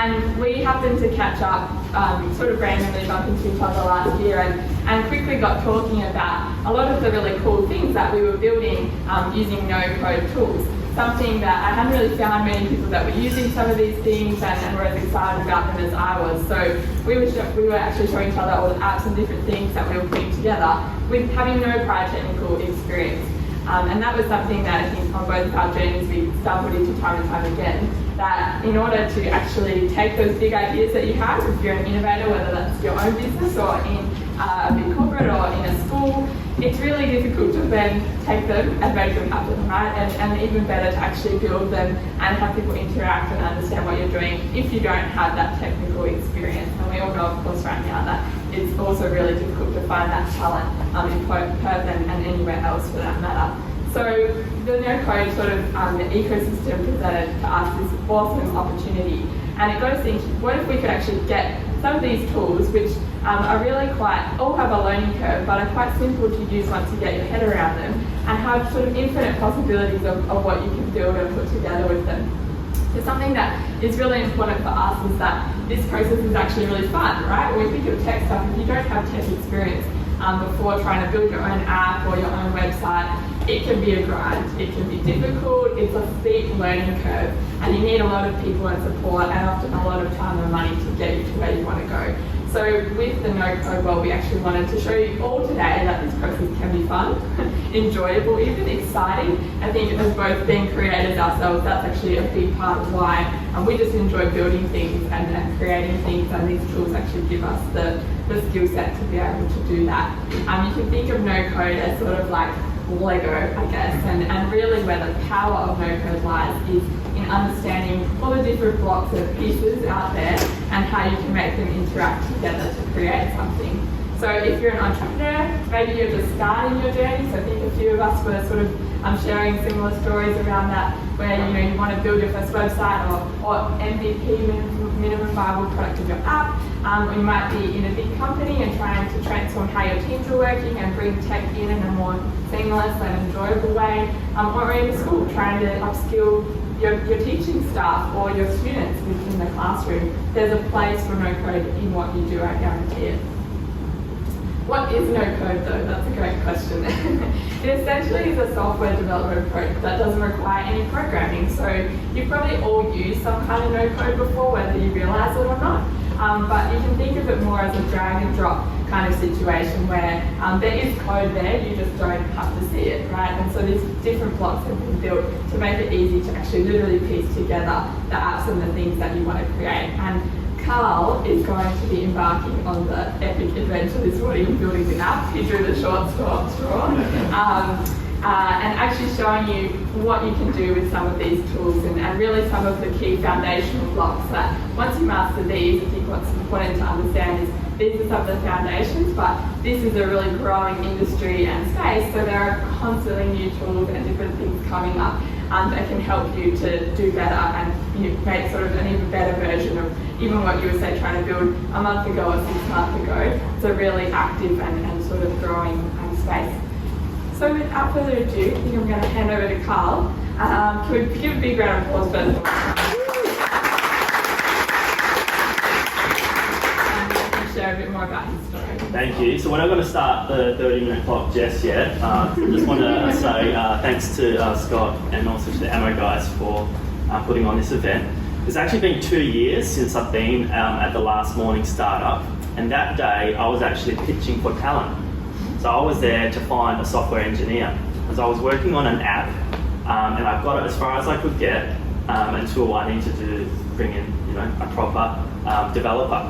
And we happened to catch up, sort of randomly bump into each other last year and quickly got talking about a lot of the really cool things that we were building using no-code tools. Something that I hadn't really found many people that were using some of these things and were as excited about them as I was. So we were actually showing each other all the apps and different things that we were putting together with having no prior technical experience. And that was something that I think on both of our journeys we stumbled into time and time again, that in order to actually take those big ideas that you have, if you're an innovator, whether that's your own business or in a big corporate or in a school, it's really difficult to then take them and make them happen, right? And even better to actually build them and have people interact and understand what you're doing if you don't have that technical experience. And we all know, of course, right now that it's also really difficult to find that talent in Perth and anywhere else for that matter. So the no-code sort of the ecosystem presented to us this awesome opportunity. And it got us thinking, what if we could actually get some of these tools, which are really all have a learning curve, but are quite simple to use once you get your head around them, and have sort of infinite possibilities of what you can build and put together with them. So something that is really important for us is that this process is actually really fun, right? When we think of tech stuff, if you don't have tech experience before trying to build your own app or your own website, it can be a grind, it can be difficult, it's a steep learning curve, and you need a lot of people and support and often a lot of time and money to get you to where you want to go. So with the no-code world, we actually wanted to show you all today that this process can be fun, enjoyable even, exciting. I think as both being creators ourselves, that's actually a big part of why we just enjoy building things and creating things, and these tools actually give us the skill set to be able to do that. You can think of no-code as sort of like Lego, I guess, and really where the power of no-code lies is in understanding all the different blocks and pieces out there and how you can make them interact together to create something. So if you're an entrepreneur, maybe you're just starting your journey, so I think a few of us were sort of sharing similar stories around that, where you want to build your first website or MVP, minimum viable product of your app, or you might be in a big company and trying to transform how your teams are working and bring tech in a more seamless and enjoyable way, or in school trying to upskill your teaching staff or your students within the classroom. There's a place for no-code in what you do, I guarantee it. What is no-code though? That's a great question. It essentially is a software development approach that doesn't require any programming. So you've probably all used some kind of no-code before, whether you realise it or not. But you can think of it more as a drag and drop kind of situation where there is code there, you just don't have to see it, right? And so these different blocks have been built to make it easy to actually literally piece together the apps and the things that you want to create. And Carl is going to be embarking on the epic adventure this morning building the app. He drew the short straw. And actually showing you what you can do with some of these tools and really some of the key foundational blocks that once you master these, I think what's important to understand is these are some of the foundations, but this is a really growing industry and space, so there are constantly new tools and different things coming up that can help you to do better and make sort of an even better version of even what you were, say, trying to build a month ago or 6 months ago. It's a really active and sort of growing space. So without further ado, I think I'm going to hand over to Carl. Can we give a big round of applause first of all? And share a bit more about his story. Thank you. So we're not going to start the 30-minute clock just yet. Just want to say thanks to Scott and also to the Ammo guys for putting on this event. It's actually been 2 years since I've been at the last morning startup, and that day I was actually pitching for talent. So I was there to find a software engineer, because I was working on an app, and I got it as far as I could get until I needed to bring in, a proper developer.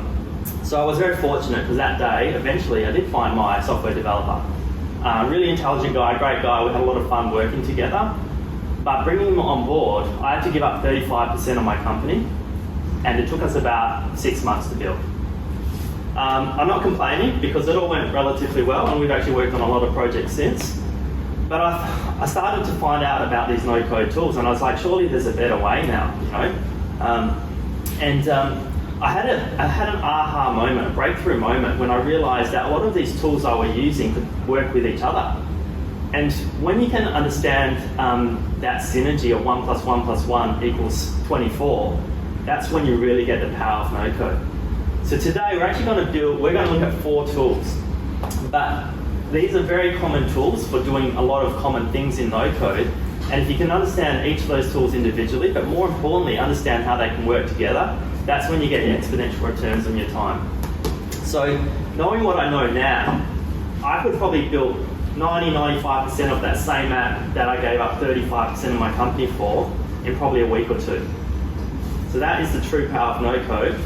So I was very fortunate because that day, eventually, I did find my software developer. Really intelligent guy, great guy. We had a lot of fun working together. But bringing him on board, I had to give up 35% of my company, and it took us about 6 months to build. I'm not complaining because it all went relatively well, and we've actually worked on a lot of projects since. But I started to find out about these no-code tools, and I was like, surely there's a better way now, I had an aha moment, a breakthrough moment, when I realised that a lot of these tools I were using could work with each other. And when you can understand that synergy of 1 + 1 + 1 = 24, that's when you really get the power of no code. So today we're actually going to look at 4 tools, but these are very common tools for doing a lot of common things in no code. And if you can understand each of those tools individually, but more importantly, understand how they can work together, that's when you get exponential returns on your time. So knowing what I know now, I could probably build 90-95% of that same app that I gave up 35% of my company for in probably a week or 2. So that is the true power of no code.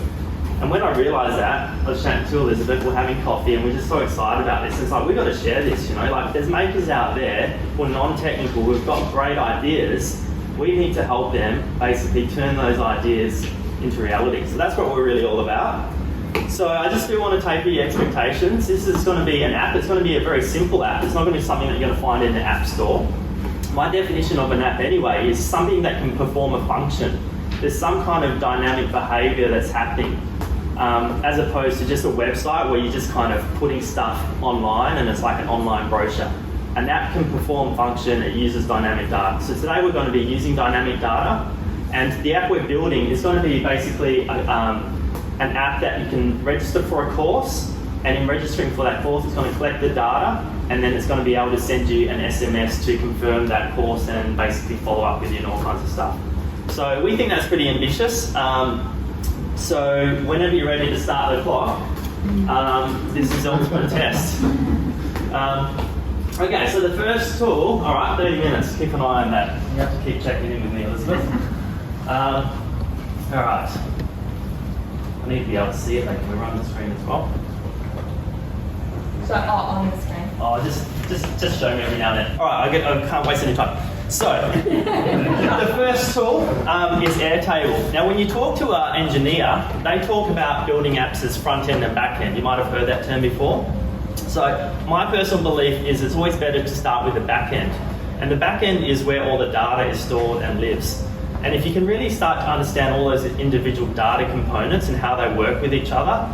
And when I realised that, I was chatting to Elizabeth, we're having coffee, and we're just so excited about this. It's like, we've got to share this, like there's makers out there who are non-technical, who've got great ideas. We need to help them basically turn those ideas into reality. So that's what we're really all about. So I just do want to taper your expectations. This is going to be an app. It's going to be a very simple app. It's not going to be something that you're going to find in the App Store. My definition of an app anyway is something that can perform a function. There's some kind of dynamic behaviour that's happening. As opposed to just a website where you're just kind of putting stuff online and it's like an online brochure. An app can perform function, it uses dynamic data. So today we're going to be using dynamic data, and the app we're building is going to be basically an app that you can register for a course, and in registering for that course it's going to collect the data, and then it's going to be able to send you an SMS to confirm that course and basically follow up with you and all kinds of stuff. So we think that's pretty ambitious. So whenever you're ready to start the clock, this is the ultimate test. Okay, so the first tool, all right, 30 minutes, keep an eye on that. You have to keep checking in with me, Elizabeth. All right. I need to be able to see it, like, can we run the screen as well? So, on the screen. Oh, just show me every now and then. All right, I can't waste any time. So, the first tool is Airtable. Now, when you talk to an engineer, they talk about building apps as front-end and back-end. You might have heard that term before. So, my personal belief is it's always better to start with the back-end. And the back-end is where all the data is stored and lives. And if you can really start to understand all those individual data components and how they work with each other,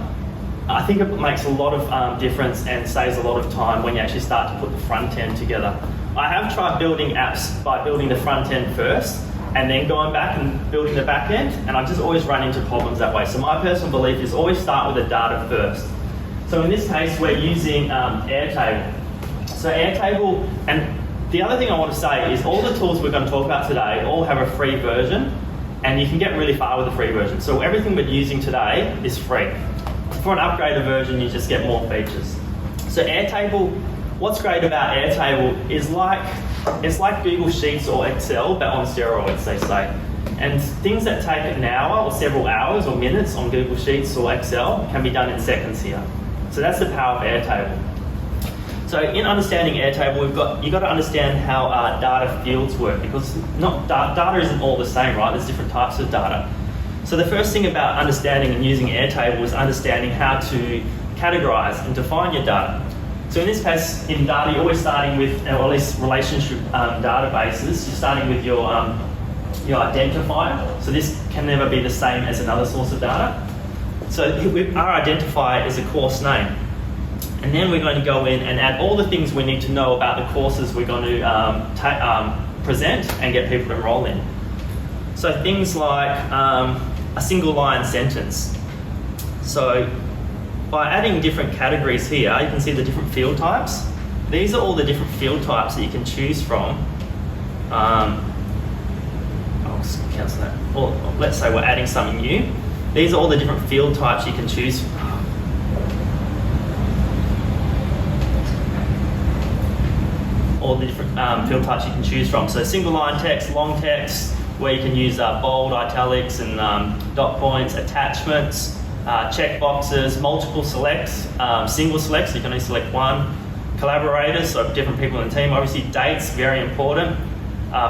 I think it makes a lot of difference and saves a lot of time when you actually start to put the front-end together. I have tried building apps by building the front end first and then going back and building the back end, and I just always run into problems that way. So my personal belief is always start with the data first. So in this case, we're using Airtable. So Airtable, and the other thing I want to say is all the tools we're going to talk about today all have a free version, and you can get really far with the free version. So everything we're using today is free. For an upgraded version, you just get more features. So Airtable, what's great about Airtable is it's like Google Sheets or Excel, but on steroids, they say. And things that take an hour or several hours or minutes on Google Sheets or Excel can be done in seconds here. So that's the power of Airtable. So in understanding Airtable, you've got to understand how data fields work, because data isn't all the same, right? There's different types of data. So the first thing about understanding and using Airtable is understanding how to categorize and define your data. So in this case, in data, you're always starting with, or at least relationship databases, you're starting with your identifier. So this can never be the same as another source of data. So our identifier is a course name. And then we're going to go in and add all the things we need to know about the courses we're going to present and get people to enroll in. So things like a single line sentence. So by adding different categories here, you can see the different field types. These are all the different field types that you can choose from. I'll just cancel that. Or let's say we're adding something new. These are all the different field types you can choose from. All the different field types you can choose from. So single line text, long text, where you can use bold, italics, and dot points, attachments, check boxes, multiple selects, single selects, so you can only select one, collaborators, so different people in the team, obviously dates, very important,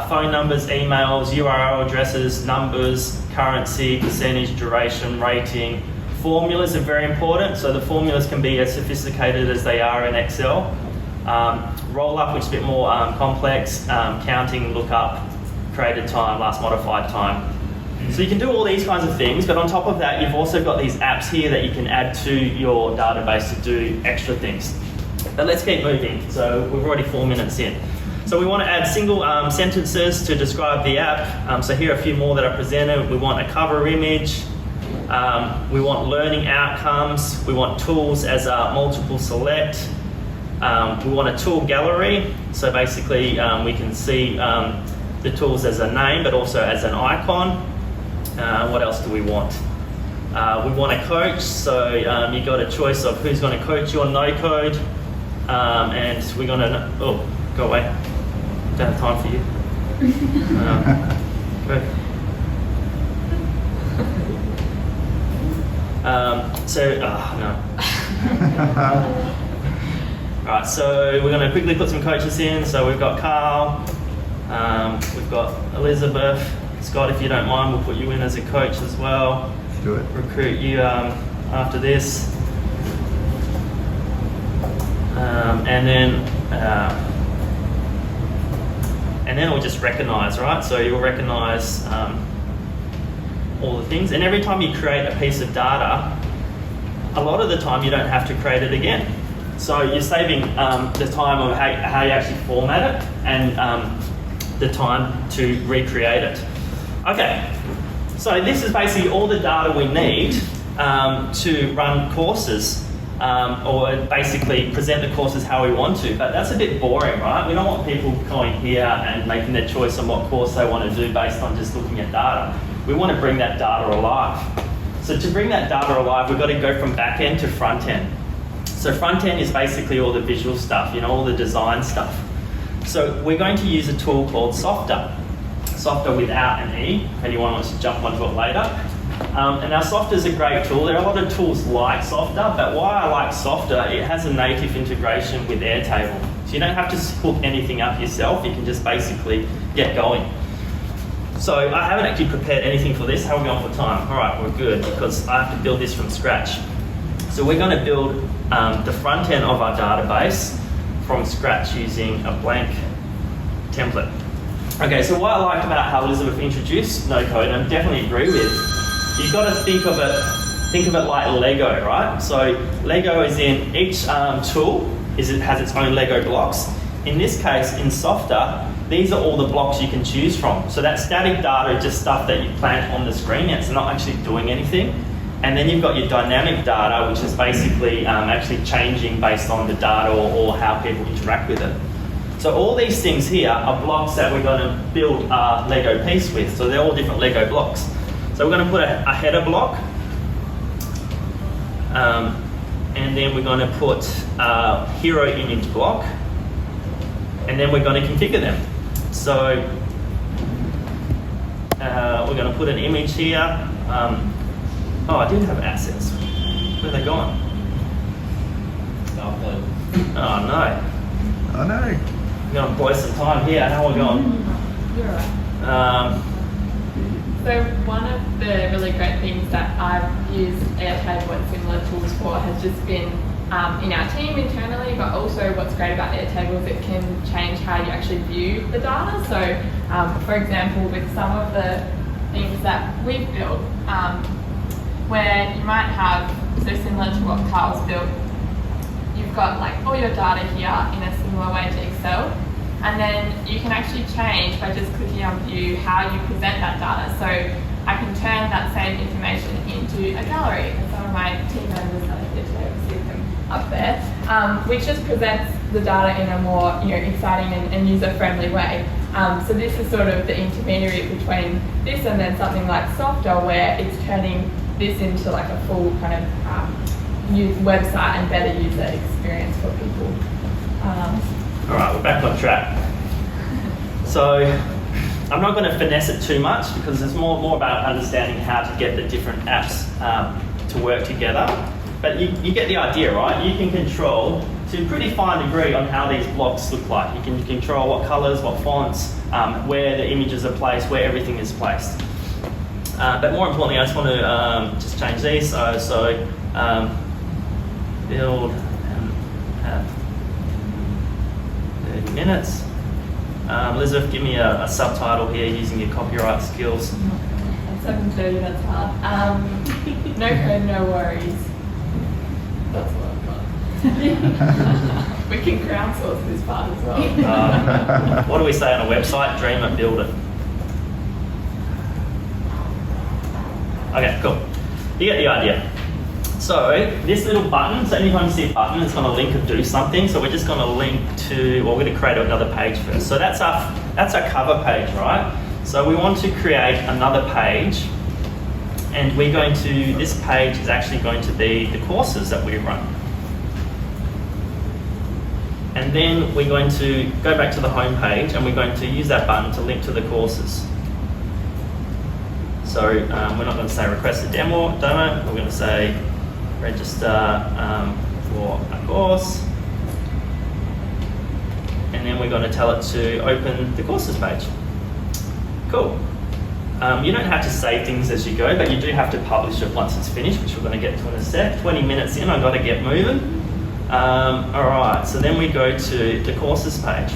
phone numbers, emails, URL addresses, numbers, currency, percentage, duration, rating. Formulas are very important, so the formulas can be as sophisticated as they are in Excel. Roll up, which is a bit more complex, counting, lookup, created time, last modified time. So you can do all these kinds of things, but on top of that, you've also got these apps here that you can add to your database to do extra things. But let's keep moving. So we're already 4 minutes in. So we want to add single sentences to describe the app. So here are a few more that are presented. We want a cover image. We want learning outcomes. We want tools as a multiple select. We want a tool gallery. So basically we can see the tools as a name, but also as an icon. What else do we want? We want a coach. So you got a choice of who's going to coach you on no code. And we're going to, oh, go away. Don't have time for you. Good. Alright, so we're going to quickly put some coaches in. So we've got Carl, we've got Elizabeth. Scott, if you don't mind, we'll put you in as a coach as well. Let's do it. Recruit you after this. And then we'll just recognise, right? So you'll recognise all the things. And every time you create a piece of data, a lot of the time you don't have to create it again. So you're saving the time of how you actually format it and the time to recreate it. Okay, so this is basically all the data we need to run courses. Or basically present the courses how we want to, but that's a bit boring, right? We don't want people going here and making their choice on what course they want to do based on just looking at data. We want to bring that data alive. So to bring that data alive, we've got to go from back end to front end. So front end is basically all the visual stuff, all the design stuff. So we're going to use a tool called Softer. Softer without an E, if anyone wants to jump onto it later. And now Softer is a great tool. There are a lot of tools like Softer, but why I like Softer, it has a native integration with Airtable. So you don't have to hook anything up yourself, you can just basically get going. So I haven't actually prepared anything for this. How are we on for time? All right, we're good, because I have to build this from scratch. So we're going to build the front end of our database from scratch using a blank template. Okay, so what I like about how Elizabeth introduced no code, and I definitely agree with, you've got to think of it like Lego, right? So Lego is in each tool has its own Lego blocks. In this case, in Softer, these are all the blocks you can choose from. So that static data is just stuff that you plant on the screen. It's not actually doing anything. And then you've got your dynamic data, which is basically actually changing based on the data or how people interact with it. So all these things here are blocks that we're going to build a Lego piece with. So they're all different Lego blocks. So we're going to put a header block, and then we're going to put a hero image block, and then we're going to configure them. So we're going to put an image here. Oh, I did have assets. Where are they gone? Oh no. Oh no. I'm going to blow some time here. How are we going? You're right. So one of the really great things that I've used Airtable and similar tools for has just been in our team internally, but also what's great about Airtable is it can change how you actually view the data. So for example, with some of the things that we've built, where you might have, so similar to what Carl's built, you've got like all your data here in a similar way to Excel. And then you can actually change by just clicking on view how you present that data. So I can turn that same information into a gallery. And some of my team members that I did today, see them up there, which just presents the data in a more exciting and user-friendly way. So this is sort of the intermediary between this and then something like Softer, where it's turning this into like a full kind of website and better user experience for people. All right, we're back on track. So I'm not going to finesse it too much because it's more about understanding how to get the different apps to work together. But you get the idea, right? You can control to a pretty fine degree on how these blocks look like. You can control what colours, what fonts, where the images are placed, where everything is placed. But more importantly, I just want to just change these. So build and have 30 minutes. Elizabeth, give me a subtitle here using your copyright skills. At 7:30, that's hard. No code, no worries. That's what I've got. We can crowdsource this part as well. What do we say on a website? Dream it, build it. Okay, cool. You get the idea. So this little button, so anytime you see a button, it's going to link or do something. So we're just going to link to, well, we're going to create another page first. So that's our cover page, right? So we want to create another page, and we're going to, this page is actually going to be the courses that we run. And then we're going to go back to the home page, and we're going to use that button to link to the courses. So we're not going to say request a demo, we're going to say register for a course, and then we're going to tell it to open the courses page. Cool. You don't have to save things as you go, but you do have to publish it once it's finished, which we're going to get to in a sec. 20 minutes in, I've got to get moving. Alright, so then we go to the courses page.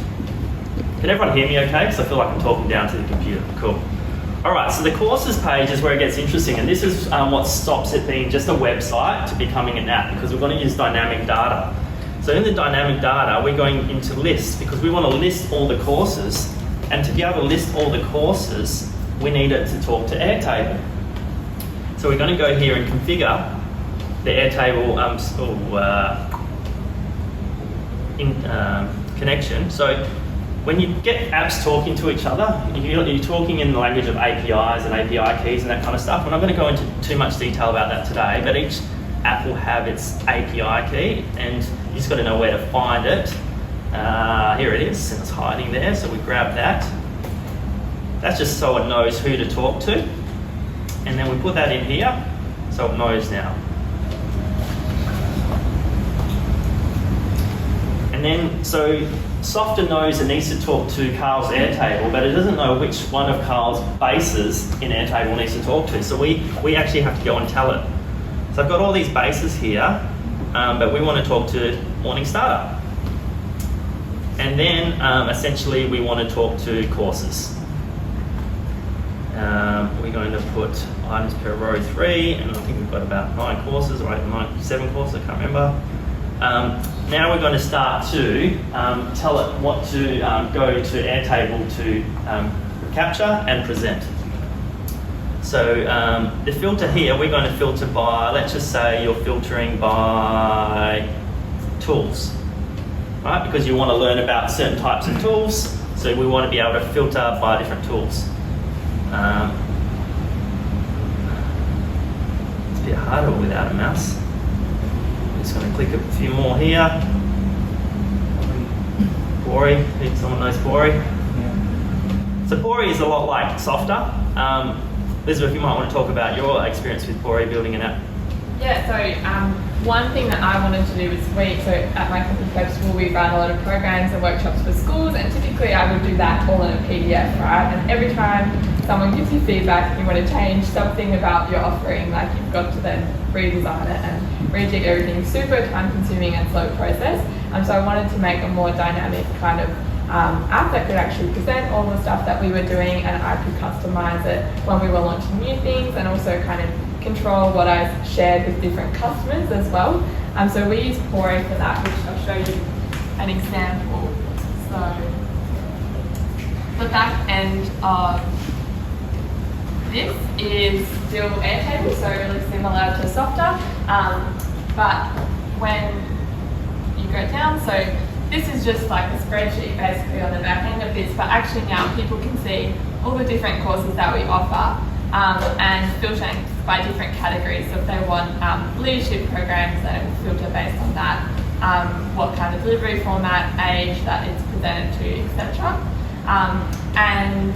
Can everyone hear me okay? Because I feel like I'm talking down to the computer. Cool. Alright, so the courses page is where it gets interesting, and this is what stops it being just a website to becoming an app, because we're going to use dynamic data. So in the dynamic data, we're going into lists, because we want to list all the courses, and to be able to list all the courses, we need it to talk to Airtable. So we're going to go here and configure the Airtable connection. So when you get apps talking to each other, you're talking in the language of APIs and API keys and that kind of stuff. We're not going to go into too much detail about that today, but each app will have its API key, and you just got to know where to find it. Here it is, and it's hiding there, so we grab that. That's just so it knows who to talk to, and then we put that in here, so it knows now. And then, so Software knows it needs to talk to Carl's Airtable, but it doesn't know which one of Carl's bases in Airtable needs to talk to. So we actually have to go and tell it. So I've got all these bases here, but we want to talk to Morning Startup. And then essentially we want to talk to courses. We're going to put items per row 3, and I think we've got about 9 courses, or 7 courses, I can't remember. Now we're going to start to tell it what to go to Airtable to capture and present. So the filter here, we're going to filter by, let's just say you're filtering by tools, right? Because you want to learn about certain types of tools, so we want to be able to filter by different tools. It's a bit harder without a mouse. Just going to click a few more here. Bori, if someone knows Bori. Yeah. So Bori is a lot like Softer. Elizabeth, you might want to talk about your experience with Bori building an app. Yeah, so one thing that I wanted to do was so at my company Club School we run a lot of programs and workshops for schools, and typically I would do that all in a PDF, right? And every time someone gives you feedback and you want to change something about your offering, like you've got to then redesign it and rejig everything. Super time consuming and slow process. So I wanted to make a more dynamic kind of app that could actually present all the stuff that we were doing, and I could customize it when we were launching new things, and also kind of control what I shared with different customers as well. So we use Bori for that, which I'll show you an example. So the back end of this is still Airtable, so really similar to Softer, but when you go down, so this is just like a spreadsheet basically on the back end of this, but actually now people can see all the different courses that we offer and filtering by different categories. So if they want leadership programs, they filter based on that, what kind of delivery format, age that it's presented to, etc. And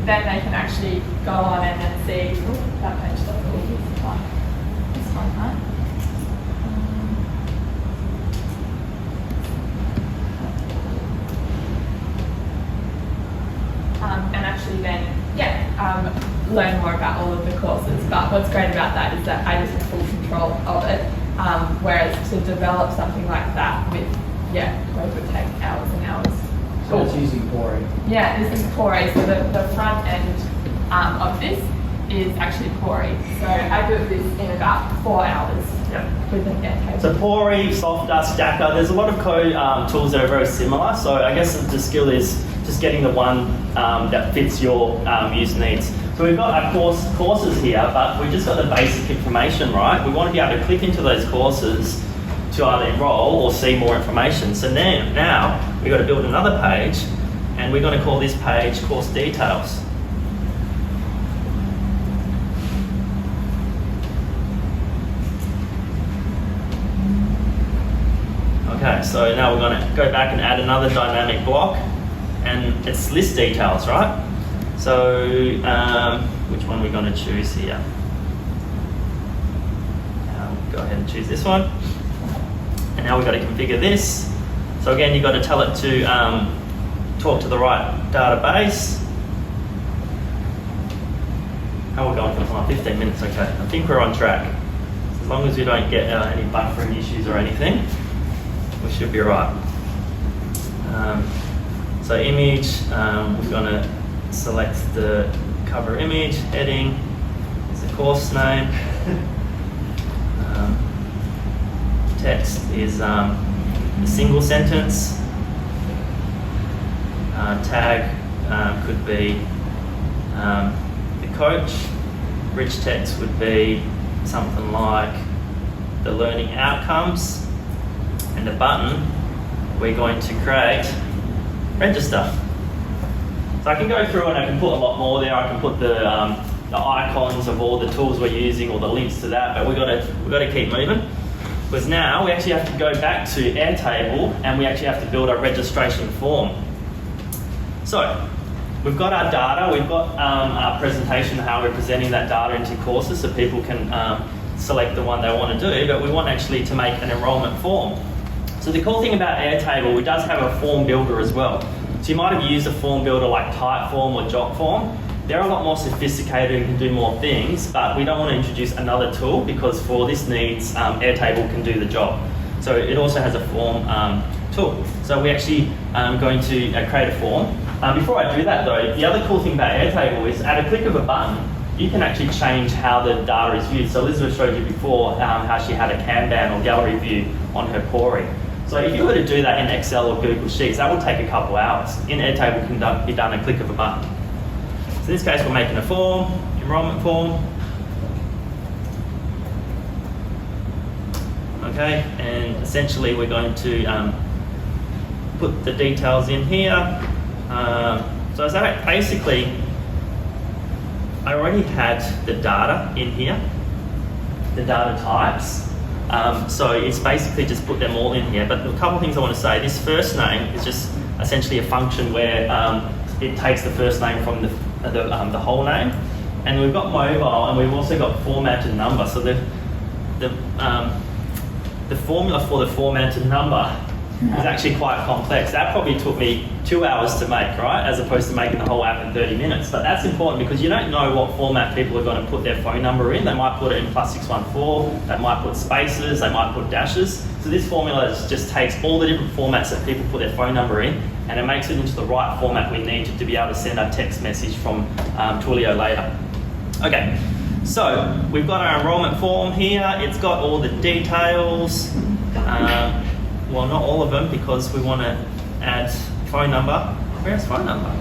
then they can actually go on and then see, that page doesn't look this one, right? And actually then, learn more about all of the courses. But what's great about that is that I just have full control of it, whereas to develop something like that with, code would take hours and hours. So it's using Bori. Yeah, this is Bori. So the front end of this is actually Pori. So I built this in about 4 hours with an Airtable. So Pori, Softer, Stacker, there's a lot of code tools that are very similar. So I guess the skill is just getting the one that fits your user needs. So we've got our courses here, but we've just got the basic information, right? We want to be able to click into those courses to either enroll or see more information. So now we've got to build another page, and we're going to call this page Course Details. Okay, so now we're going to go back and add another dynamic block, and it's list details, right? So which one are we going to choose here? Go ahead and choose this one. And now we've got to configure this. So again, you've got to tell it to talk to the right database. How are we going for time? 15 minutes, okay. I think we're on track. As long as we don't get any buffering issues or anything, we should be right. So image, we're going to select the cover image, heading, is the course name. Text is a single sentence. Tag could be the coach. Rich text would be something like the learning outcomes. And the button, we're going to create register. So I can go through and I can put a lot more there. I can put the icons of all the tools we're using or the links to that, but we've got to keep moving. Because now we actually have to go back to Airtable and we actually have to build a registration form. So we've got our data, we've got our presentation, how we're presenting that data into courses so people can select the one they want to do, but we want actually to make an enrolment form. So the cool thing about Airtable, it does have a form builder as well. So you might have used a form builder like Typeform or Jotform. They're a lot more sophisticated and can do more things, but we don't want to introduce another tool because for this needs, Airtable can do the job. So it also has a form tool. So we're actually going to create a form. Before I do that though, the other cool thing about Airtable is at a click of a button, you can actually change how the data is viewed. So Elizabeth showed you before how she had a Kanban or gallery view on her Pori. So if you were to do that in Excel or Google Sheets, that will take a couple hours. In Airtable, it can be done at a click of a button. So in this case, we're making a form, enrolment form. Okay, and essentially we're going to put the details in here. So basically, I already had the data in here, the data types. So it's basically just put them all in here. But a couple of things I want to say. This first name is just essentially a function where it takes the first name from the whole name. And we've got mobile, and we've also got formatted number. So the formula for the formatted number is actually quite complex. That probably took me 2 hours to make, right? As opposed to making the whole app in 30 minutes. But that's important because you don't know what format people are going to put their phone number in. They might put it in +614, they might put spaces, they might put dashes. So this formula just takes all the different formats that people put their phone number in, and it makes it into the right format we need to be able to send our text message from Twilio later. Okay, so we've got our enrolment form here. It's got all the details. Well, not all of them because we want to add phone number. Where's phone number?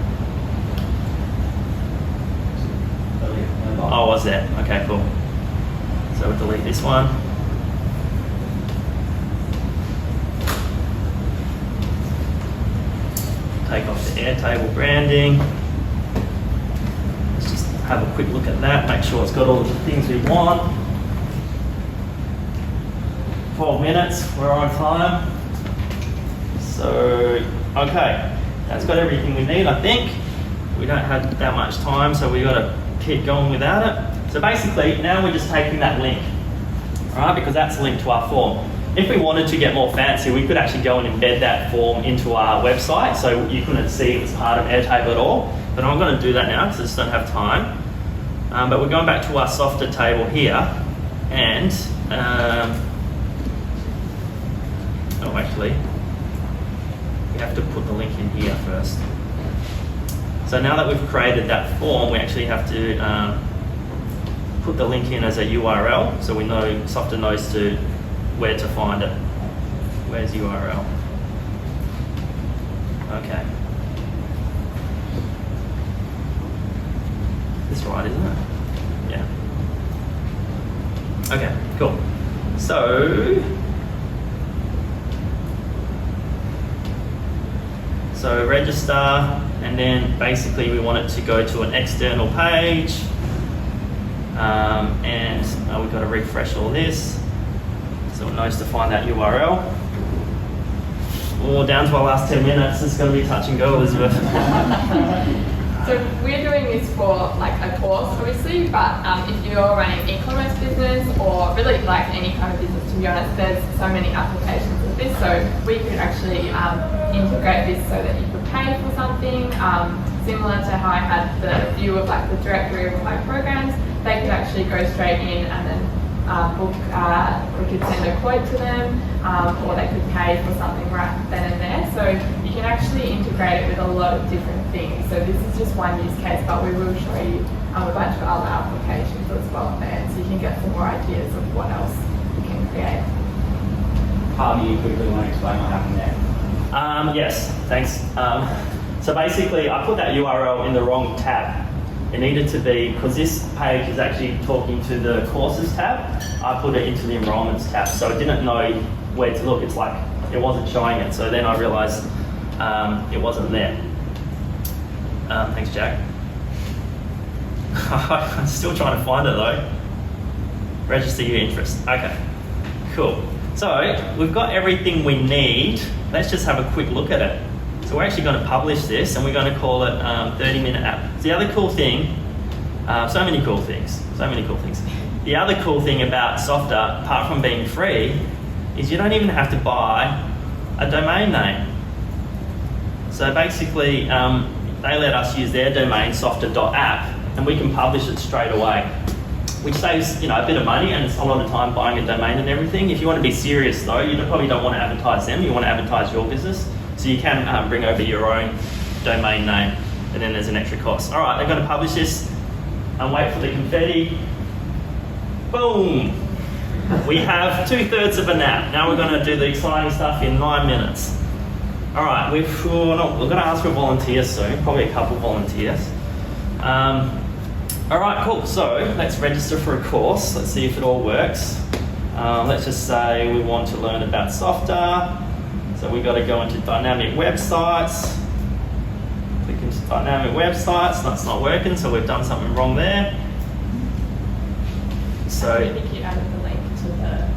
Oh, was that? Okay, cool. So we'll delete this one. Take off the Airtable branding. Let's just have a quick look at that, make sure it's got all the things we want. 12 minutes, we're on time. So, okay, that's got everything we need, I think. We don't have that much time, so we've got to keep going without it. So basically, now we're just taking that link, all right, because that's linked to our form. If we wanted to get more fancy, we could actually go and embed that form into our website, so you couldn't see it was part of Airtable at all. But I'm going to do that now, because I just don't have time. But we're going back to our softer table here, and oh, actually, we have to put the link in here first. So now that we've created that form, we actually have to put the link in as a URL so we know, Softer knows where to find it. Where's URL? Okay. This right, isn't it? Yeah. Okay, cool. So register, and then basically we want it to go to an external page, and we've got to refresh all this so it knows to find that URL. Down to our last 10 minutes. It's going to be touch and go, Elizabeth. So we're doing this for like a course, obviously, but if you're running e-commerce business or really like any kind of business, to be honest, there's so many applications of this. So we could actually integrate this so that you could pay for something, similar to how I had the view of like the directory of my programs. They could actually go straight in and then book, we could send a quote to them, or they could pay for something right then and there. So you can actually integrate it with a lot of different things. So this is just one use case, but we will show you a bunch of other applications as well there, so you can get some more ideas of what else you can create. Harvey, you quickly want to explain what happened there? Yes, thanks. So basically, I put that URL in the wrong tab. It needed to be, because this page is actually talking to the courses tab, I put it into the enrollments tab. So it didn't know where to look. It's like, it wasn't showing it. So then I realized it wasn't there. Thanks, Jack. I'm still trying to find it though. Register your interest. Okay, cool. So we've got everything we need. Let's just have a quick look at it. So we're actually going to publish this, and we're going to call it 30-minute app. So the other cool thing, so many cool things. The other cool thing about Softer, apart from being free, is you don't even have to buy a domain name. So basically, they let us use their domain, softer.app, and we can publish it straight away, which saves a bit of money, and it's a lot of time buying a domain and everything. If you want to be serious though, you probably don't want to advertise them, you want to advertise your business. So you can bring over your own domain name, and then there's an extra cost. All right, they're going to publish this and wait for the confetti. Boom! We have 2/3 of an app. Now we're going to do the exciting stuff in 9 minutes. All right, we're going to ask for volunteers soon, probably a couple volunteers. All right, cool. So let's register for a course. Let's see if it all works. Let's just say we want to learn about Softer. So we've got to go into dynamic websites. Click into dynamic websites. That's not working, so we've done something wrong there. So I think you added the link to the...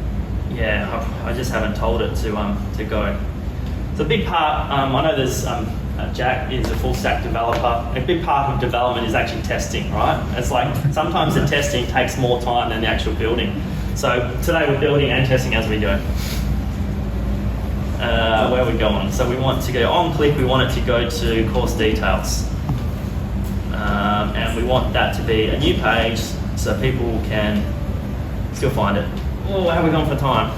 Yeah, I just haven't told it to go. So a big part, I know there's Jack is a full stack developer. A big part of development is actually testing, right? It's like sometimes the testing takes more time than the actual building. So today we're building and testing as we go. Where are we going? So we want to go on click, we want it to go to course details. And we want that to be a new page so people can still find it. Oh, how are we going for time?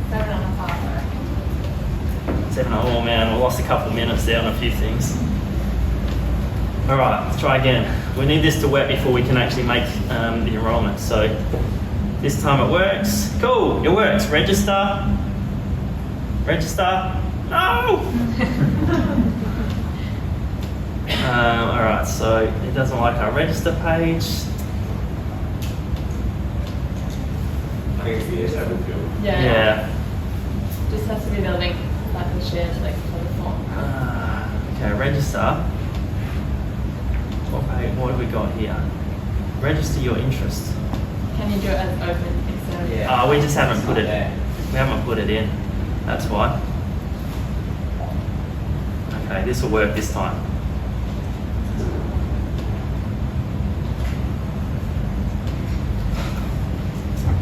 7.5. 7, oh man, we lost a couple of minutes there on a few things. All right, let's try again. We need this to work before we can actually make the enrollment. So this time it works. Cool, it works. Register. No! All right, so it doesn't like our register page. I think it's the disabled field. Yeah. Just has to be the link, like the shared link for the form. Okay, register. What have we got here? Register your interest. Can you do it as open instead of... Yeah. We just haven't put it. There. We haven't put it in. That's why. Okay, this will work this time.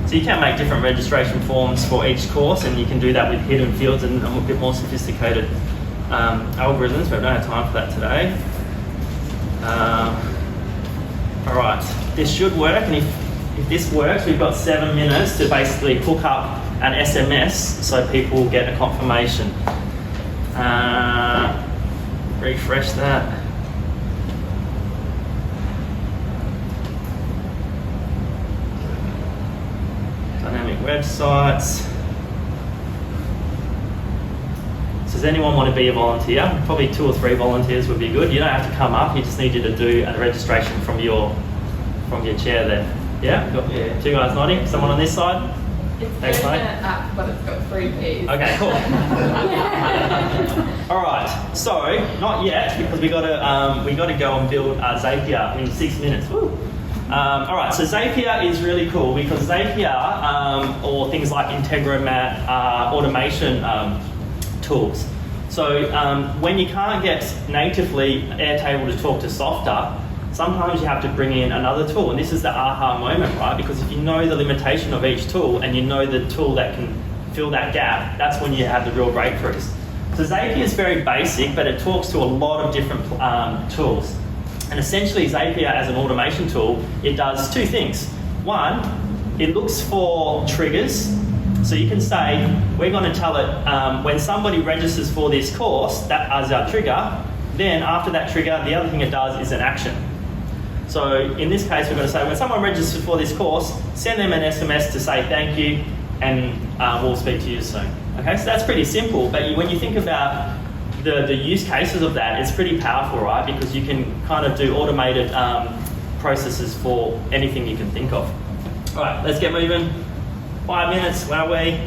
So you can make different registration forms for each course, and you can do that with hidden fields and a bit more sophisticated algorithms, but we don't have time for that today. All right, this should work, and if this works, we've got 7 minutes to basically hook up an SMS so people get a confirmation. Refresh that. websites. So does anyone want to be a volunteer? Probably 2 or 3 volunteers would be good. You don't have to come up, you just need you to do a registration from your chair there. Yeah? Got 2 guys nodding. Someone on this side? It's Thanks, an mate. app, but it's got 3 Ps. Okay, cool. All right. So not yet because we got to go and build Zapier in 6 minutes. Woo. All right. So Zapier is really cool because Zapier or things like Integromat are automation tools. So when you can't get natively Airtable to talk to Softer, sometimes you have to bring in another tool, and this is the aha moment, right? Because if you know the limitation of each tool and you know the tool that can fill that gap, that's when you have the real breakthroughs. So Zapier is very basic, but it talks to a lot of different tools. And essentially Zapier as an automation tool, it does 2 things. One, it looks for triggers. So you can say, we're going to tell it, when somebody registers for this course, that is our trigger. Then after that trigger, the other thing it does is an action. So in this case, we're going to say, when someone registers for this course, send them an SMS to say thank you, and we'll speak to you soon. Okay, so that's pretty simple, but when you think about the use cases of that, it's pretty powerful, right? Because you can kind of do automated processes for anything you can think of. All right, let's get moving. 5 minutes, where are we?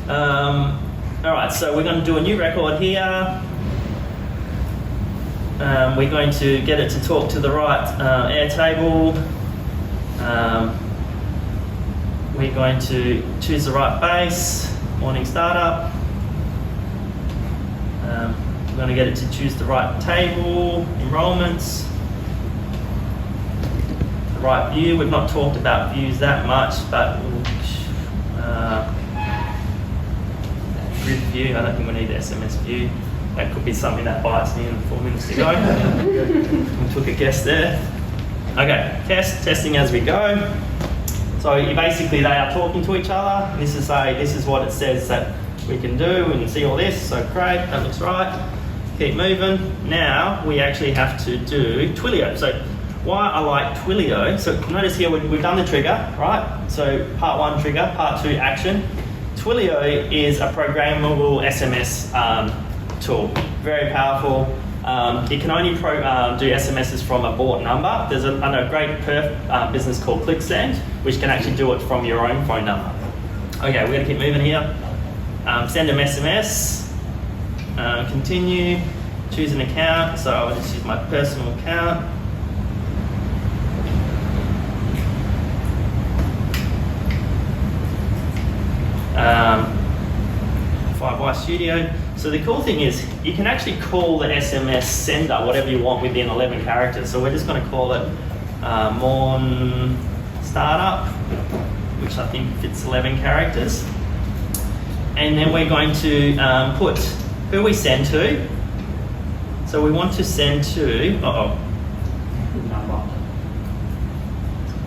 All right, so we're going to do a new record here. We're going to get it to talk to the right Airtable. We're going to choose the right base, morning startup. We're going to get it to choose the right table, enrollments. The right view, we've not talked about views that much, but grid view, I don't think we need the SMS view. That could be something that bites me in 4 minutes to go. We took a guess there. Okay, testing as we go. So basically they are talking to each other. This is what it says that we can do. We can see all this, so great, that looks right. Keep moving. Now we actually have to do Twilio. So why I like Twilio, so notice here we've done the trigger, right? So part 1 trigger, part 2 action. Twilio is a programmable SMS tool, very powerful. You can only do SMSs from a bought number. There's a great Perth business called ClickSend, which can actually do it from your own phone number. Okay, we're going to keep moving here. Send them SMS, continue, choose an account. So I'll just use my personal account. Firefly Studio. So the cool thing is you can actually call the SMS sender whatever you want within 11 characters. So we're just going to call it Morn Startup, which I think fits 11 characters. And then we're going to put who we send to. So we want to send to, Number.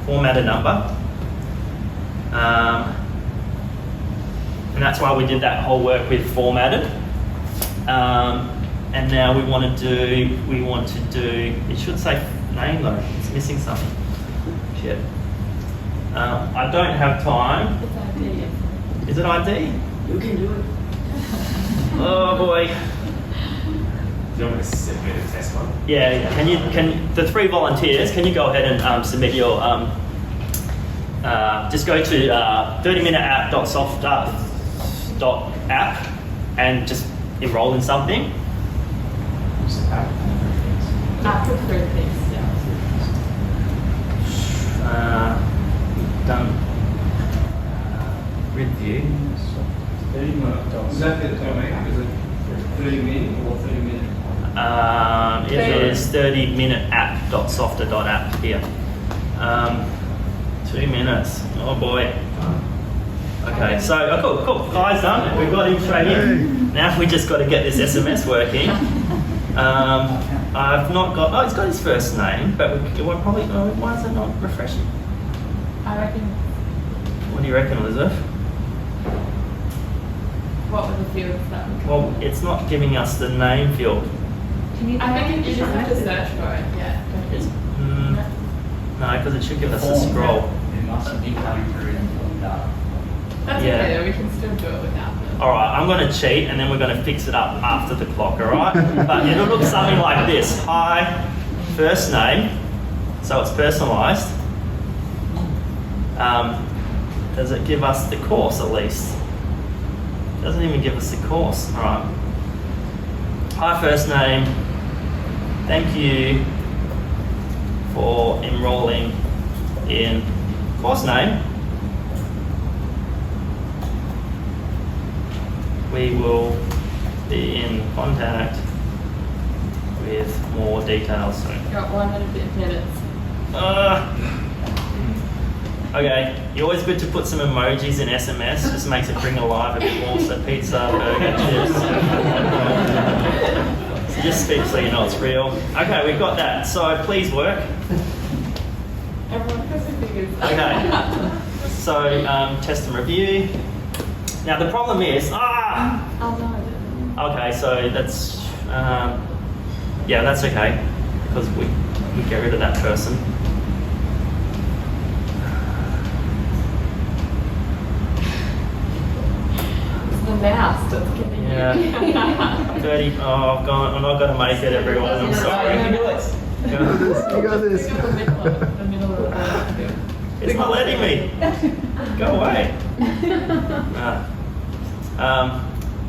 Format a number. And that's why we did that whole work with formatted. And now we want to do, it should say name though, it's missing something. Shit. I don't have time. It's ID. Is it ID? You can do it. Oh boy. Do you want me to submit a test one? Yeah. Can the 3 volunteers? Can you go ahead and submit your? Just go to 30minute.app.soft.app and just enroll in something. App with 3 Ps, yeah. Done. Grid view. 30 minutes. Is that the time? Is it 30 minutes or 30 minutes? It is 30minute.app.softer.app here. 2 minutes. Oh boy. Okay, so cool. Guys done. We've got him straight in. Now we just got to get this SMS working. I've not got. Oh, he's got his first name, but we're probably. Oh, why is it not refreshing? I reckon. What do you reckon, Elizabeth? What were the fields that we Well, it's not giving us the name field. I think you just have to search for it, yeah. It's, no, because it should give us a scroll. It must be coming through from data. I'm going to cheat and then we're going to fix it up after the clock, all right? But it'll look something like this. Hi, first name, so it's personalised. Does it give us the course at least? It doesn't even give us the course, all right. Hi, first name, thank you for enrolling in course name. We will be in contact with more details soon. Got 1 minutes. Okay, you're always good to put some emojis in SMS, just makes it bring alive a bit more. So pizza, burger, chips. So just speak so you know it's real. Okay, we've got that. So please work. Everyone has their fingers. Okay. So test and review. Now the problem is, Oh no. okay, so that's, yeah, that's okay, because we get rid of that person. It's the mouse that's getting you. Yeah. 30, I'm not going to make it, everyone, I'm sorry. You can do it. You got this. Pick up the middle of the It's not letting me. Go away.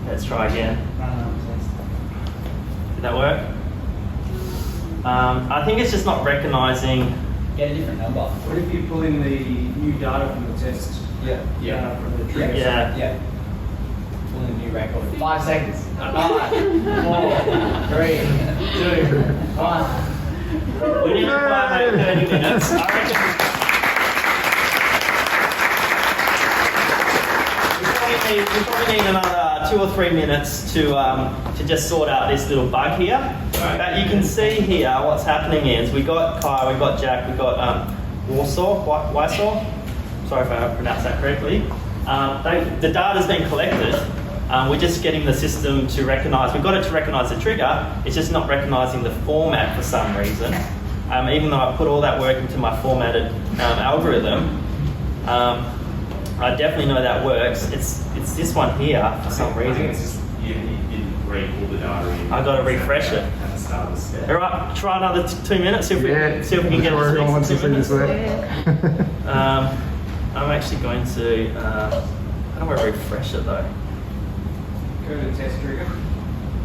Let's try again. Did that work? I think it's just not recognising. Get a different number. What if you pull in the new data from the test? Yeah. From the trigger. Yeah. Pull in a new record. 5 seconds. 9, 4, 3, 2, 1. We didn't quite make 30 minutes. I reckon we probably need another 2 or 3 minutes to just sort out this little bug here. But you can see here what's happening is we got Kai, we got Jack, we got Wysaw. Sorry if I pronounced that correctly. The data's been collected. We're just getting the system to recognise. We've got it to recognise the trigger. It's just not recognising the format for some reason. Even though I put all that work into my formatted algorithm, I definitely know that works. It's this one here for some I think reason. it's just you didn't read all the data in. I got to refresh it. At the start of the step. All right, try another 2 minutes. See if we can get it. Everyone wants to see this work. I'm actually going to. How do I refresh it though? Go to the test trigger.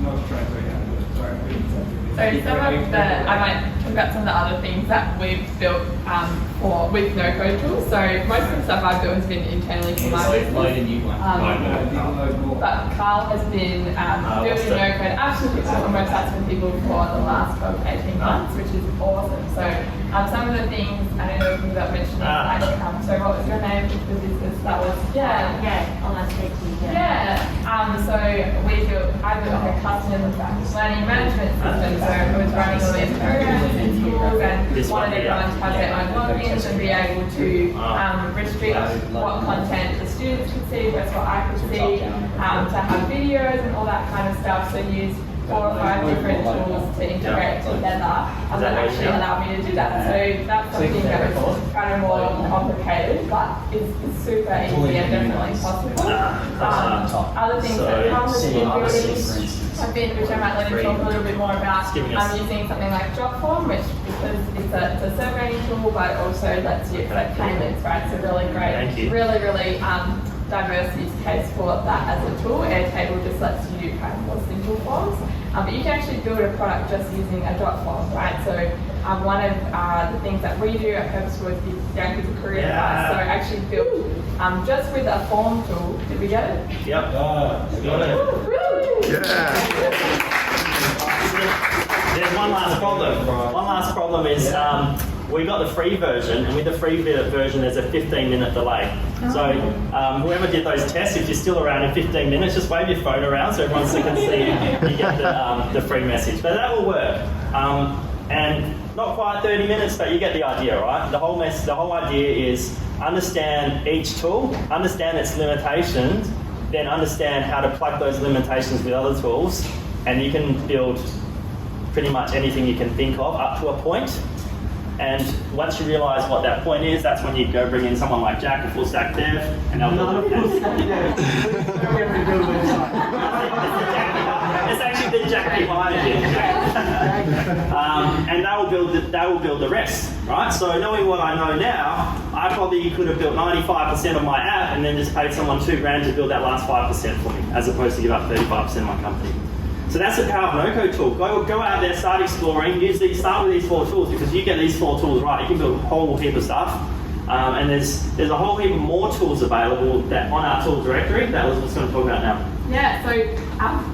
Not trying to how to do it. Sorry. So some of the, I might talk about some of the other things that we've built with no-code tools. So most of the stuff I've built has been internally for my business. Load a new one. Download more. But Carl has been building no-code absolutely on websites for people for the last 12 to 18 months, which is awesome. So some of the things, I don't know if you got mentioned, like, so what was your name for the business? That was, Almost 18 years. So I built like a custom learning management system. So I was running all these programs in schools and wanted everyone to have their own logins and be able to restrict what content the students could see versus what I could see, to have videos and all that kind of stuff. So use 4 or 5 different tools to integrate together that actually allow me to do that. So that's something that was kind of more complicated, but it's super easy and definitely possible. Other things that Carl has been building, which I might let him talk a little bit more about, using something like Dropform, which because it's a surveying tool, but also lets you accept payments, right? So really great, really diverse use case for that as a tool. Airtable just lets you do kind of more simple forms. But you can actually build a product just using a Dropform, right? So one of the things that we do at Purposeful is going through the career advice. So I actually built just with a form tool. Did we get it? Yep. Got it. Really? Yeah. There's one last problem. One last problem is we got the free version, and with the free version, there's a 15-minute delay. So whoever did those tests, if you're still around in 15 minutes, just wave your phone around so everyone can see you get the free message. But that will work. And not quite 30 minutes, but you get the idea, right? The whole idea is understand each tool, understand its limitations, then understand how to plug those limitations with other tools, and you can build pretty much anything you can think of up to a point. And once you realise what that point is, that's when you go bring in someone like Jack, a full stack dev, and they'll build it. It's actually the Jack behind it. And they will build the rest, right? So knowing what I know now, I probably could have built 95% of my app and then just paid someone $2,000 to build that last 5% for me, as opposed to give up 35% of my company. So that's the power of no-code tool. Go out there, start exploring, start with these 4 tools, because you get these 4 tools right, you can build a whole heap of stuff. And there's a whole heap more tools available that on our tool directory that Elizabeth's going to talk about now. Yeah, so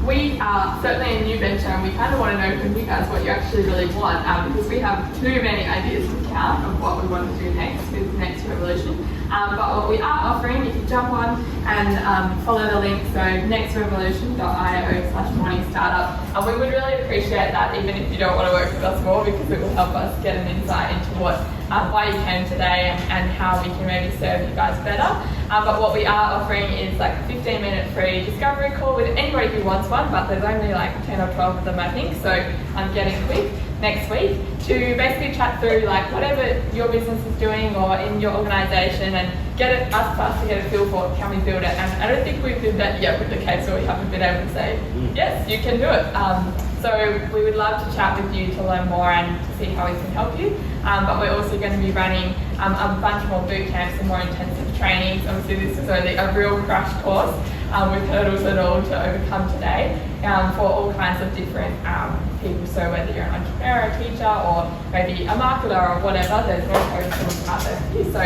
we are certainly a new venture, and we kind of want to know from you guys what you actually really want, because we have too many ideas to count of what we want to do next with the next revolution. But what we are offering, you can jump on and follow the link, so nextrevolution.io/morningstartup. And we would really appreciate that, even if you don't want to work with us more, because it will help us get an insight into why you came today and how we can maybe serve you guys better. But what we are offering is like a 15-minute free discovery call with anybody who wants one, but there's only like 10 or 12 of them, I think, so I'm getting quick next week to basically chat through like whatever your business is doing or in your organisation, and ask us to get a feel for can we build it. And I don't think we've done that yet with the case where we haven't been able to say, yes, you can do it. So we would love to chat with you to learn more and to see how we can help you. But we're also going to be running a bunch more boot camps and more intensive trainings. Obviously this is only a real crash course with hurdles and all to overcome today for all kinds of different people. So whether you're an entrepreneur, a teacher, or maybe a marketer or whatever, there's no code tools out there for you. So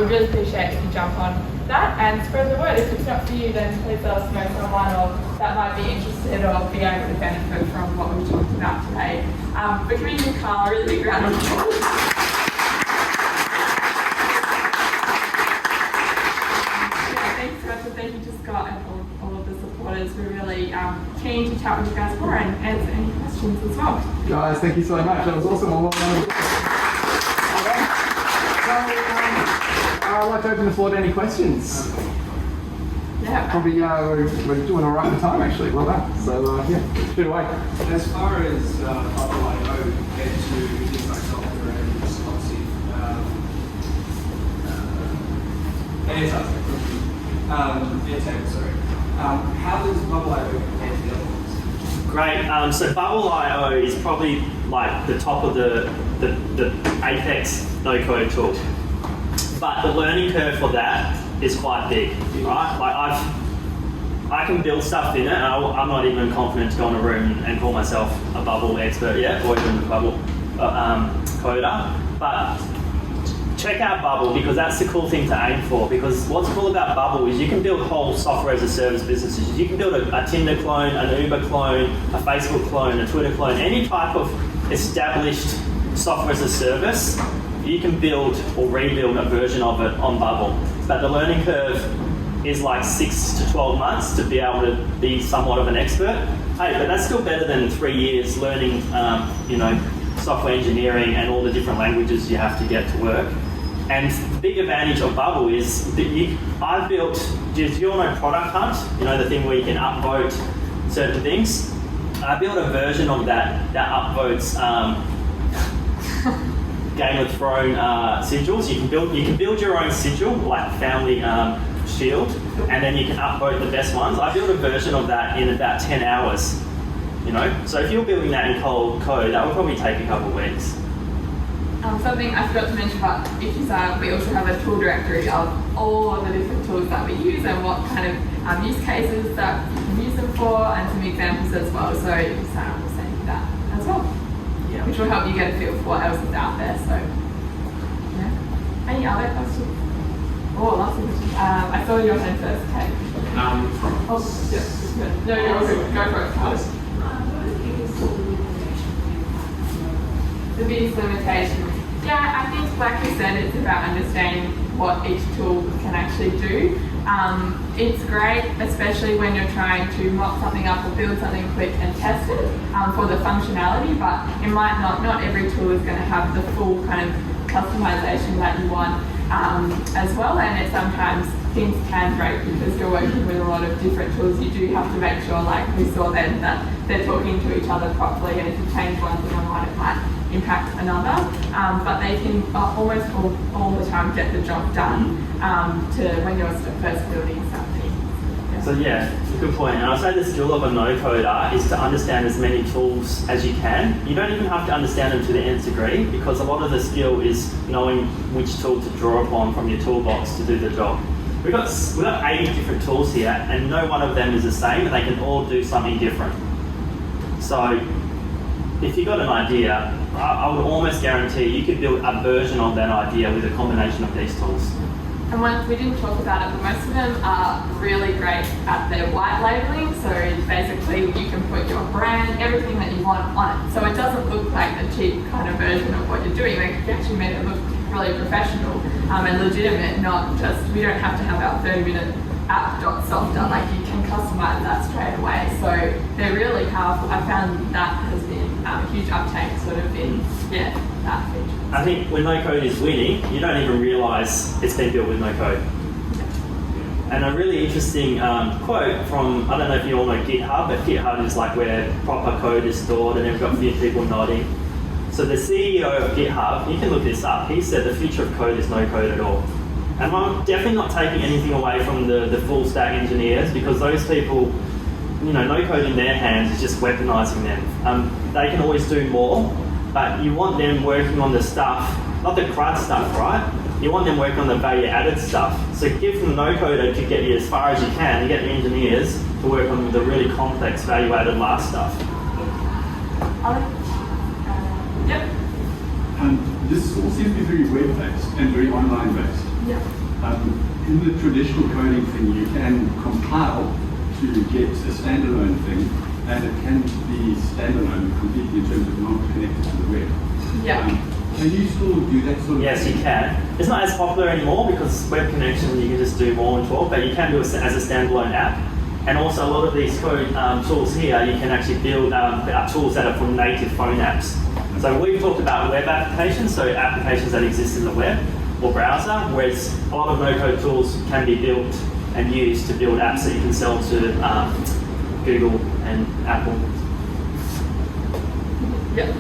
we really appreciate if you jump on that and spread the word. If it's not for you, then please let us know someone or that might be interested or be able to benefit from what we've talked about today. But can we give Carl a really big round of applause? Thank you to Scott and all of the supporters. We're really keen to chat with you guys more and answer any questions as well. Guys, thank you so much. That was awesome. I'd like to open the floor to any questions. Yeah. Probably we're doing all right for time actually. Well done. So yeah, shoot away. As far as Bubble.io compared to things like software and responsive how does Bubble.io compare to the other ones? Great. So Bubble.io is probably like the top of the apex no-code tool. But the learning curve for that is quite big, right? Like I can build stuff in it, and I'm not even confident to go in a room and call myself a Bubble expert yet, or even a Bubble coder. But check out Bubble, because that's the cool thing to aim for. Because what's cool about Bubble is you can build whole software as a service businesses. You can build a Tinder clone, an Uber clone, a Facebook clone, a Twitter clone, any type of established software as a service. You can build or rebuild a version of it on Bubble. But the learning curve is like 6 to 12 months to be able to be somewhat of an expert. Hey, but that's still better than 3 years learning, software engineering and all the different languages you have to get to work. And the big advantage of Bubble is that I've built, do you all know Product Hunt? You know, the thing where you can upvote certain things? I built a version of that upvotes Game of Thrones sigils. You can build your own sigil, like family shield, and then you can upvote the best ones. I built a version of that in about 10 hours. So if you're building that in cold code, that would probably take a couple of weeks. Something I forgot to mention about issues are we also have a tool directory of all of the different tools that we use and what kind of use cases that you can use them for, and some examples as well. So if you sign up, we'll send you that as well. Yeah. Which will help you get a feel for what else is out there. So, yeah. Any other questions? Oh, lots of questions. I saw your hand first, Kate. Yeah. No, you're all good. Go for it, Carlos. The biggest limitation. Yeah, I think, like you said, it's about understanding what each tool can actually do. It's great, especially when you're trying to mock something up or build something quick and test it for the functionality, but it might not every tool is going to have the full kind of customization that you want as well, and sometimes things can break because you're working with a lot of different tools. You do have to make sure, like we saw then, that they're talking to each other properly, and if you change one thing on one, it might impact another, but they can almost all the time get the job done to when you're first building something. So yeah, good point. And I'd say the skill of a no-coder is to understand as many tools as you can. You don't even have to understand them to the nth degree, because a lot of the skill is knowing which tool to draw upon from your toolbox to do the job. We've got 80 different tools here, and no one of them is the same, and they can all do something different. So if you've got an idea, I would almost guarantee you could build a version of that idea with a combination of these tools. And we didn't talk about it, but most of them are really great at their white labeling. So basically you can put your brand, everything that you want on it. So it doesn't look like the cheap kind of version of what you're doing. Like you actually made it look really professional and legitimate, not just, we don't have to have our 30-minute app.soft done. Like you can customize that straight away. So they're really powerful. I found that has been a huge uptake sort of in, that feature. I think when no code is winning, you don't even realise it's been built with no code. And a really interesting quote from, I don't know if you all know GitHub, but GitHub is like where proper code is stored, and they've got a few people nodding. So the CEO of GitHub, you can look this up, he said the future of code is no code at all. And I'm definitely not taking anything away from the full stack engineers, because those people, no code in their hands is just weaponizing them. They can always do more, but you want them working on the stuff, not the crud stuff, right? You want them working on the value-added stuff. So give them no coder to get you as far as you can, to get the engineers to work on the really complex value-added last stuff. Yep. This all seems to be very web-based and very online-based. Yep. In the traditional coding thing, you can compile to get a standalone thing, and it can be standalone completely in terms of not connected to the web. Yeah. Can you still do that sort of Yes, thing? you can. It's not as popular anymore because web connection, you can just do more and talk, but you can do it as a standalone app. And also a lot of these code tools here, you can actually build tools that are for native phone apps. So we've talked about web applications, so applications that exist in the web or browser, whereas a lot of no-code tools can be built and used to build apps that you can sell to Google and Apple. Yep.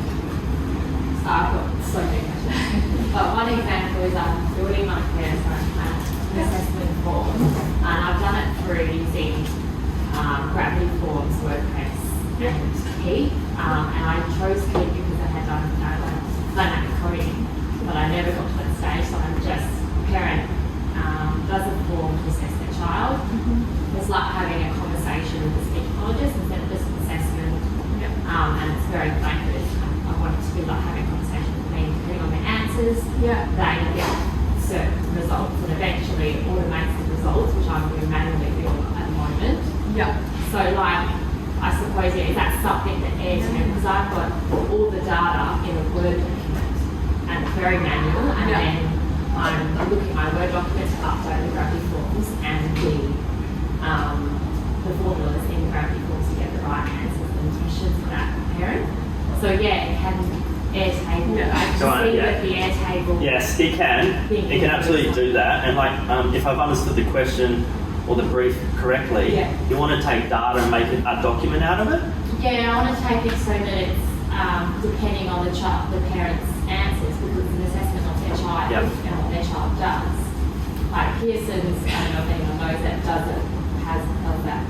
So I've got so many questions. But one example is I'm building my parents' own assessment form, and I've done it through using Gravity Forms WordPress and Keep, and I chose Keep because I had done dynamic coding, but I never got to that stage, so I'm just, a parent does a form to assess their child. It's like having a conversation with the speech pathologist instead of just an assessment, and it's very focused. I want it to be like having a conversation with me, depending on their answers, they get certain results, and eventually it automates the results, which I'm doing manually at the moment. So like, I suppose, is that something that Airtable, because I've got all the data in a Word document, and it's very manual, and then I'm looking at my Word document to upload the Gravity Forms, and the formulas in the Gravity Forms to get the right answers and questions for that parent. So yeah, it can Airtable. I can see that the Airtable. Yes, it can. It can absolutely do that. And like, if I've understood the question or the brief correctly, you want to take data and make a document out of it? Yeah, I want to take it so that it's depending on the parent's answers, because it's an assessment of their child and what their child does. Like Pearson's, I don't know if anyone knows that, does that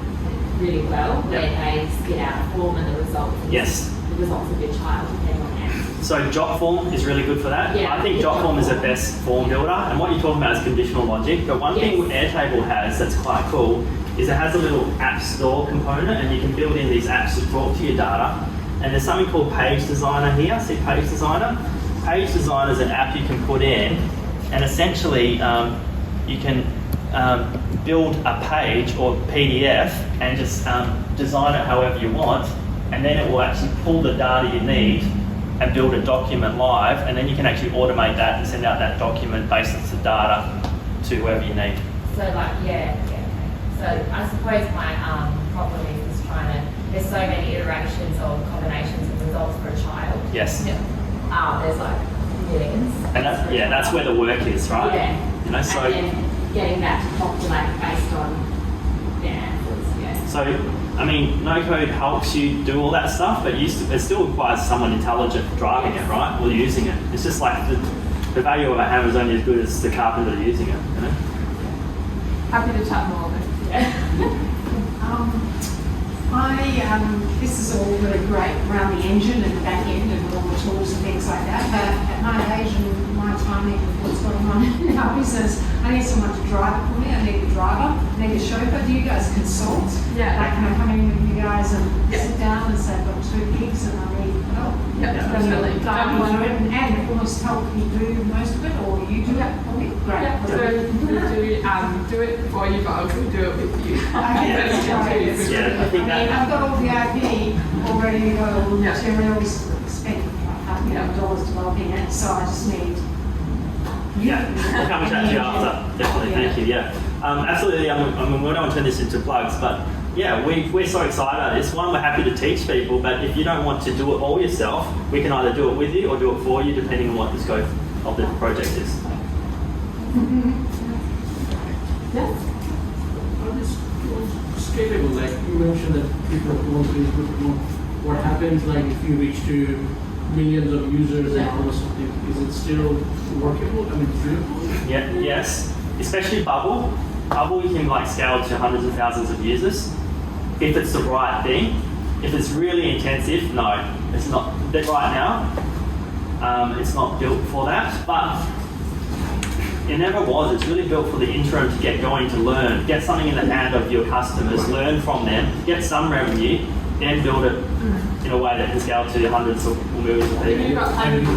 really well, where they spit out a form and the results. The results of your child depending on answers. So Jotform is really good for that. I think Jotform is the best form builder, and what you're talking about is conditional logic. But one thing Airtable has that's quite cool is it has a little app store component, and you can build in these apps to talk to your data. And there's something called Page Designer here. See Page Designer? Page Designer is an app you can put in, and essentially you can build a page or PDF and just design it however you want, and then it will actually pull the data you need and build a document live, and then you can actually automate that and send out that document based on the data to whoever you need. So like, So I suppose my problem is trying to, there's so many iterations or combinations of results for a child. Yes. There's like millions. And that's where the work is, right? Yeah. You know, so and then getting that to populate based on the answers, So I mean, no code helps you do all that stuff, but it still requires someone intelligent driving it, right? Or using it. It's just like the value of a hammer is only as good as the carpenter using it, you know? Happy to chat more, but yeah. This is all really great around the engine and the back end and all the tools and things like that. But at my age and my timing and what's going on in our business, I need someone to drive it for me. I need a driver, I need a chauffeur. Do you guys consult? Yeah. Like, can I come in with you guys and sit down and say, I've got 2 gigs and I need help? Yeah, definitely. Dive into it and almost help you do most of it, or you do it for me? Great. Yeah, so we do it for you, but also do it with you. Okay, that's right. Yeah, I think I mean, that. I've got all the IP all ready to go, all the Yeah. materials spent $500,000 developing it, so I just need. Yeah, we'll come and chat to you after. Definitely, thank you. Yeah, absolutely. I mean, we don't turn this into plugs, but yeah, we're so excited about this. One, we're happy to teach people, but if you don't want to do it all yourself, we can either do it with you or do it for you, depending on what the scope of the project is. Yes. On this scalable, like you mentioned that people want Facebook know what happens like if you reach to millions of users and all of something. Is it still workable? I mean, doable? Yeah, yes. Especially Bubble. Bubble, you can like scale to hundreds of thousands of users if it's the right thing. If it's really intensive, no, it's not. But right now, it's not built for that. But it never was. It's really built for the interim to get going, to learn, get something in the hand of your customers, learn from them, get some revenue, then build it in a way that can scale to hundreds or millions of If you've people. got hundreds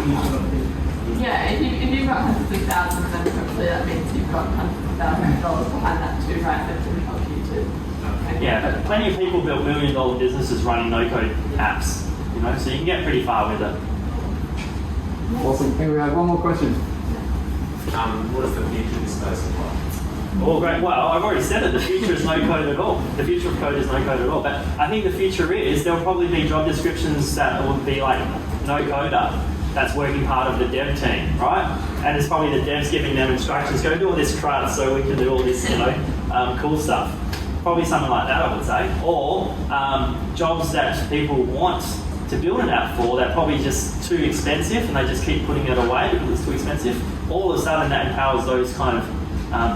if you've got hundreds of thousands, then hopefully that means you've got hundreds of thousands of dollars behind that too, right? That can help you to. Yeah, but plenty of people build $1 million businesses running no-code apps, you know, so you can get pretty far with it. Awesome. Here we have one more question. What is the future of this person like? Oh, great. Well, I've already said it. The future is no code at all. The future of code is no code at all. But I think the future is there'll probably be job descriptions that will be like no coder that's working part of the dev team, right? And it's probably the devs giving them instructions, go do all this crud so we can do all this, you know, cool stuff. Probably something like that, I would say. Or jobs that people want to build an app for that probably just too expensive and they just keep putting it away because it's too expensive. All of a sudden that empowers those kind of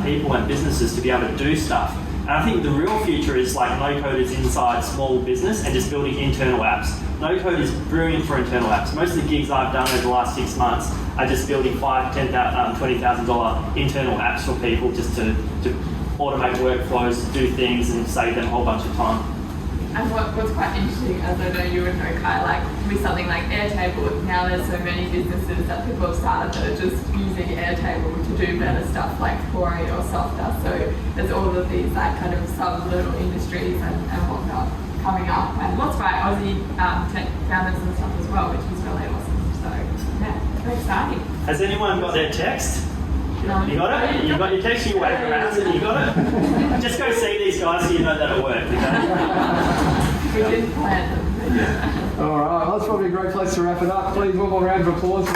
people and businesses to be able to do stuff. And I think the real future is like no code is inside small business and just building internal apps. No code is brilliant for internal apps. Most of the gigs I've done over the last 6 months are just building $5,000, $10,000, $20,000 internal apps for people just to automate workflows, to do things and save them a whole bunch of time. And what's quite interesting, as I know you would know, Kai, like with something like Airtable, now there's so many businesses that people have started that are just using Airtable to do better stuff like Corey or Softer. So there's all of these like kind of sub-little industries and whatnot coming up. And lots of Aussie tech founders and stuff as well, which is really awesome. So yeah, very exciting. Has anyone got their text? No. You got it? You got your text, you wave around and you got it? Just go see these guys so you know that it worked, okay? We didn't plan them. All right, well, that's probably a great place to wrap it up. Please, one more round of applause.